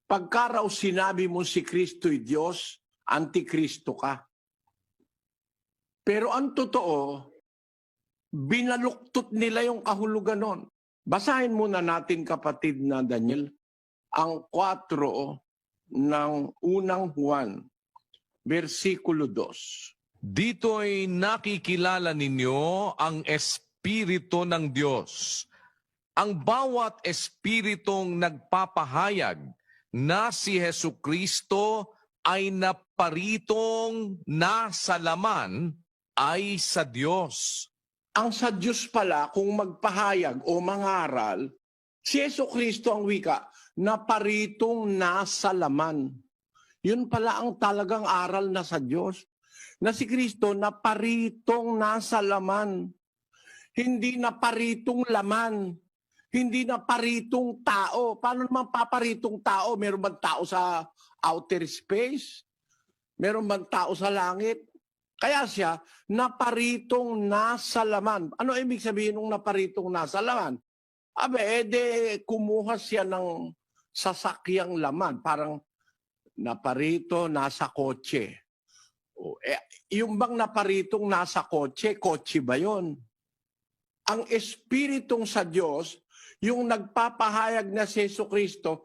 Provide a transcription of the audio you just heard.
Pagka raw sinabi mo si Kristo'y Diyos, antikristo ka. Pero ang totoo, binaluktot nila yung kahulugan nun. Basahin muna natin, kapatid na Daniel, ang 4 ng unang Juan, versikulo 2. Dito'y nakikilala ninyo ang Espiritu ng Diyos. Ang bawat espiritong nagpapahayag na si Hesukristo ay naparitong nasa laman ay sa Diyos. Ang sa Diyos pala, kung magpahayag o mangaral, si Hesukristo ang wika, naparitong nasa laman. Yun pala ang talagang aral na sa Diyos. Na si Kristo naparitong nasa laman. Hindi naparitong laman. Hindi naparitong tao. Paano naman paparitong tao? Meron bang tao sa outer space? Meron bang tao sa langit? Kaya siya, naparitong nasa laman. Ano ibig sabihin ng naparitong nasa laman? Kumuha siya ng sasakyang laman. Parang naparito, nasa kotse. Yung bang naparitong nasa kotse, kotse ba yun? Ang espiritong sa Diyos, yung nagpapahayag na si Jesucristo,